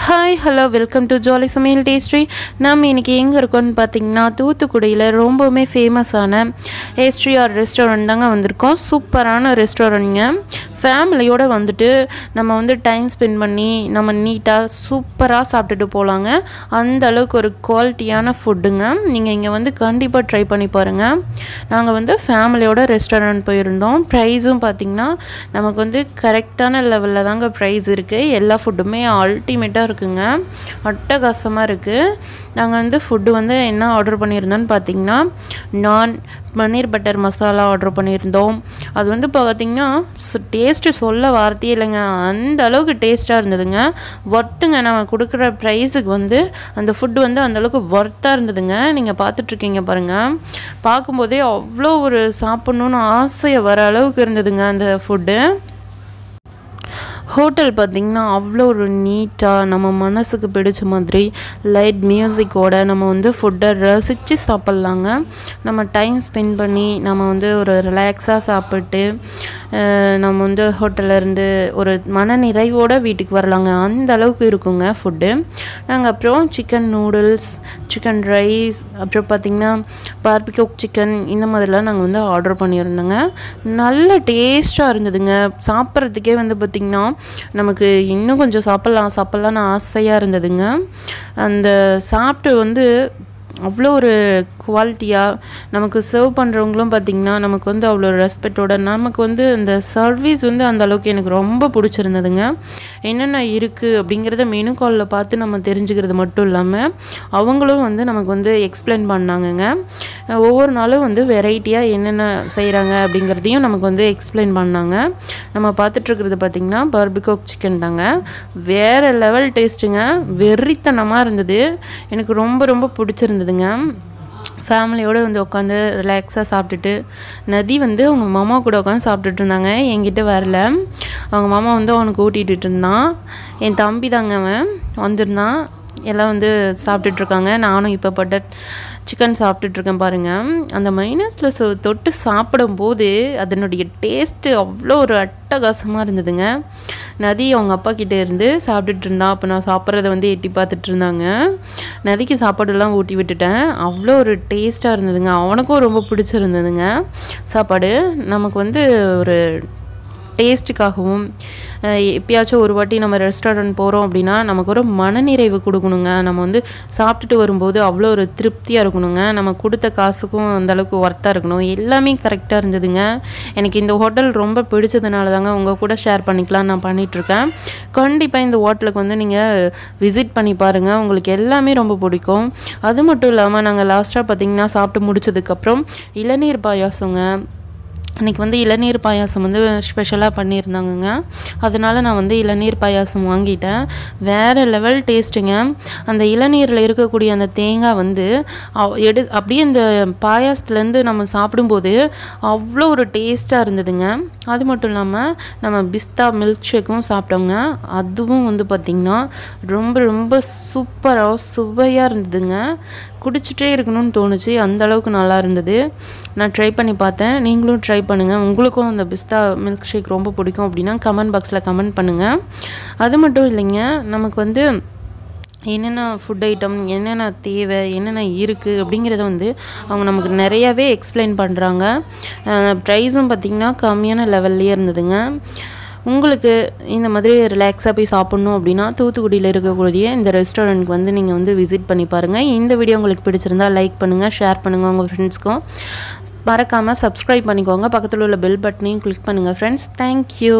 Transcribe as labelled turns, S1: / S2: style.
S1: Hi, hello, welcome to jollysamayaltasty. நாம் இன்னைக்கு எங்க இருக்கோம்னு பாத்தீங்கன்னா தூத்துக்குடியில ரொம்பவே ஃபேமஸான SDR ரெஸ்டாரன்ட் தாங்க வந்திருக்கோம். சூப்பரான ரெஸ்டாரன்ட்ங்க. ஃபேமிலியோட வந்துட்டு நம்ம வந்து டைம் ஸ்பெண்ட் பண்ணி நம்ம நீட்டா சூப்பரா சாப்பிட்டுட்டு போலாங்க. அந்த அளவுக்கு ஒரு குவாலிட்டியான ஃபுட்டுங்க. நீங்க இங்க வந்து கண்டிப்பா ட்ரை பண்ணி பாருங்க. நாங்க வந்து ஃபேமிலியோட ரெஸ்டாரன்ட் போயிருந்தோம். பிரைஸும் பாத்தீங்கன்னா நமக்கு வந்து கரெக்ட்டான லெவல்ல தாங்க பிரைஸ் இருக்கு. எல்லா ஃபுட்டுமே அல்டிமேட்டா இருக்குங்க. அட்டகாசமா இருக்கு. நாங்க வந்து ஃபுட் வந்து என்ன ஆர்டர் பண்ணியிருந்தோம்னு பாத்தீங்கன்னா நான் பன்னீர் பட்டர் மசாலா ஆர்டர் பண்ணியிருந்தோம். அது வந்து பாத்தீங்கன்னா டேஸ்ட் சொல்ல வார்த்தையே இல்லைங்க. அந்த அளவுக்கு டேஸ்டா இருந்ததுங்க. ஒர்த்துங்க. நம்ம கொடுக்குற ப்ரைஸுக்கு வந்து அந்த ஃபுட் வந்து அந்த அளவுக்கு ஒர்த்தா இருந்ததுங்க. நீங்க பார்த்துட்டு இருக்கீங்க பாருங்க. பார்க்கும்போதே அவ்வளோ ஒரு சாப்பிடணும்னு ஆசையை வர அளவுக்கு இருந்ததுங்க அந்த ஃபுட்டு. ஹோட்டல் பார்த்திங்கன்னா அவ்வளோ ஒரு நீட்டாக நம்ம மனசுக்கு பிடிச்ச மாதிரி லைட் மியூசிக்கோட நம்ம வந்து ஃபுட்டை ரசித்து சாப்பிட்லாங்க. நம்ம டைம் ஸ்பெண்ட் பண்ணி நம்ம வந்து ஒரு ரிலாக்ஸாக சாப்பிட்டு நம்ம வந்து ஹோட்டல்லேருந்து ஒரு மன நிறைவோடு வீட்டுக்கு வரலாங்க. அந்த அளவுக்கு இருக்குங்க ஃபுட்டு. நாங்கள் அப்புறம் சிக்கன் நூடுல்ஸ், சிக்கன் ரைஸ், அப்புறம் பார்த்திங்கன்னா பார்பிக்யூ சிக்கன் இந்த மாதிரிலாம் நாங்கள் வந்து ஆர்டர் பண்ணியிருந்தோங்க. நல்ல டேஸ்ட்டாக இருந்ததுங்க. சாப்பிட்றதுக்கே வந்து பார்த்திங்கன்னா நமக்கு இன்னும் கொஞ்சம் சாப்பிட்லான்னு ஆசையாக இருந்ததுங்க. அந்த சாப்பிட்டு வந்து அவ்வளோ ஒரு குவாலிட்டியாக நமக்கு சர்வ் பண்ணுறவங்களும் பார்த்திங்கன்னா நமக்கு வந்து அவ்வளோ ரெஸ்பெக்டோட நமக்கு வந்து அந்த சர்வீஸ் வந்து அந்த அளவுக்கு எனக்கு ரொம்ப பிடிச்சிருந்ததுங்க. என்னென்ன இருக்குது அப்படிங்கிறத மெனு காலில் பார்த்து நம்ம தெரிஞ்சுக்கிறது மட்டும் இல்லாமல் அவங்களும் வந்து நமக்கு வந்து எக்ஸ்பிளைன் பண்ணாங்கங்க. ஒவ்வொரு நாளும் வந்து வெரைட்டியாக என்னென்ன செய்கிறாங்க அப்படிங்கிறதையும் நமக்கு வந்து எக்ஸ்பிளைன் பண்ணாங்க. நம்ம பார்த்துட்ருக்கிறது பார்த்திங்கன்னா பார்பிக்யூ சிக்கன் தாங்க. வேறு லெவல் டேஸ்ட்டுங்க. வெறித்தனமாக இருந்தது. எனக்கு ரொம்ப ரொம்ப பிடிச்சிருந்ததுங்க. ஃபேமிலியோடு வந்து உட்காந்து ரிலாக்ஸாக சாப்பிட்டுட்டு நதி வந்து அவங்க மாமா கூட உட்காந்து சாப்பிட்டுட்டு இருந்தாங்க. என்கிட்ட வரல. அவங்க மாமா வந்து அவனுக்கு ஊட்டிகிட்டு இருந்தான். என் தம்பி தாங்க அவன் வந்திருந்தான். எல்லாம் வந்து சாப்பிட்டுட்ருக்காங்க. நானும் இப்போ பட்ட சிக்கன் சாப்பிட்டுட்ருக்கேன் பாருங்கள். அந்த மைனஸில் தொட்டு சாப்பிடும்போது அதனுடைய டேஸ்ட்டு அவ்வளோ ஒரு அட்டகாசமாக இருந்ததுங்க. நதி அவங்க அப்பா கிட்டே இருந்து சாப்பிட்டுட்டு இருந்தான். அப்போ நான் சாப்பிட்றத வந்து எட்டி பார்த்துட்டு இருந்தாங்க. நதிக்கு சாப்பாடுலாம் ஊட்டி விட்டுட்டேன். அவ்வளோ ஒரு டேஸ்ட்டாக இருந்ததுங்க. அவனுக்கும் ரொம்ப பிடிச்சிருந்ததுங்க சாப்பாடு. நமக்கு வந்து ஒரு டேஸ்ட்டுக்காகவும் எப்பயாச்சும் ஒரு வாட்டி நம்ம ரெஸ்டாரண்ட் போகிறோம் அப்படின்னா நமக்கு ஒரு மனநிறைவு கொடுக்கணுங்க. நம்ம வந்து சாப்பிட்டுட்டு வரும்போது அவ்வளோ ஒரு திருப்தியாக இருக்கணுங்க. நம்ம கொடுத்த காசுக்கும் அந்தளவுக்கு ஒர்த்தாக இருக்கணும். எல்லாமே கரெக்டாக இருந்ததுங்க. எனக்கு இந்த ஹோட்டல் ரொம்ப பிடிச்சதுனால தாங்க உங்கள் கூட ஷேர் பண்ணிக்கலாம் நான் பண்ணிகிட்ருக்கேன். கண்டிப்பாக இந்த ஹோட்டலுக்கு வந்து நீங்கள் விசிட் பண்ணி பாருங்கள். உங்களுக்கு எல்லாமே ரொம்ப பிடிக்கும். அது மட்டும் இல்லாமல் நாங்கள் லாஸ்ட்டாக பார்த்திங்கன்னா சாப்பிட்டு முடிச்சதுக்கப்புறம் இளநீர் பாயாசங்க. அன்றைக்கி வந்து இளநீர் பாயாசம் வந்து ஸ்பெஷலாக பண்ணியிருந்தாங்கங்க. அதனால் நான் வந்து இளநீர் பாயாசம் வாங்கிட்டேன். வேறு லெவல் டேஸ்ட்டுங்க. அந்த இளநீரில் இருக்கக்கூடிய அந்த தேங்காய் வந்து அப்படியே இந்த பாயாசத்துலேருந்து நம்ம சாப்பிடும்போது அவ்வளோ ஒரு டேஸ்ட்டாக இருந்ததுங்க. அது மட்டும் இல்லாமல் நம்ம பிஸ்தா மில்க் ஷேக்கும் சாப்பிட்டோங்க. அதுவும் வந்து பார்த்திங்கன்னா ரொம்ப ரொம்ப சூப்பராக சுவையாக இருந்ததுங்க. குடிச்சிட்டே இருக்கணும்னு தோணுச்சு. அந்த அளவுக்கு நல்லா இருந்தது. நான் ட்ரை பண்ணி பார்த்தேன். நீங்களும் ட்ரை பண்ணுங்கள். உங்களுக்கும் அந்த பிஸ்தா மில்க் ஷேக் ரொம்ப பிடிக்கும் அப்படின்னா கமெண்ட் பாக்ஸில் கமெண்ட் பண்ணுங்கள். அது மட்டும் இல்லைங்க, நமக்கு வந்து என்னென்ன ஃபுட் ஐட்டம் என்னென்ன தேவை என்னென்ன இருக்குது அப்படிங்கிறத வந்து அவங்க நமக்கு நிறையாவே எக்ஸ்பிளைன் பண்ணுறாங்க. ப்ரைஸும் பார்த்திங்கன்னா கம்மியான லெவல்லையே இருந்ததுங்க. உங்களுக்கு இந்த மாதிரி ரிலாக்ஸாக போய் சாப்பிட்ணும் அப்படின்னா தூத்துக்குடியில் இருக்கக்கூடிய இந்த ரெஸ்டாரண்ட்க்கு வந்து நீங்கள் வந்து விசிட் பண்ணி பாருங்கள். இந்த வீடியோ உங்களுக்கு பிடிச்சிருந்தா லைக் பண்ணுங்கள், ஷேர் பண்ணுங்கள் உங்கள் ஃப்ரெண்ட்ஸ்க்கும். மறக்காமல் சப்ஸ்கிரைப் பண்ணிக்கோங்க. பக்கத்தில் உள்ள பெல் பட்டனையும் கிளிக் பண்ணுங்கள் ஃப்ரெண்ட்ஸ். தேங்க்யூ.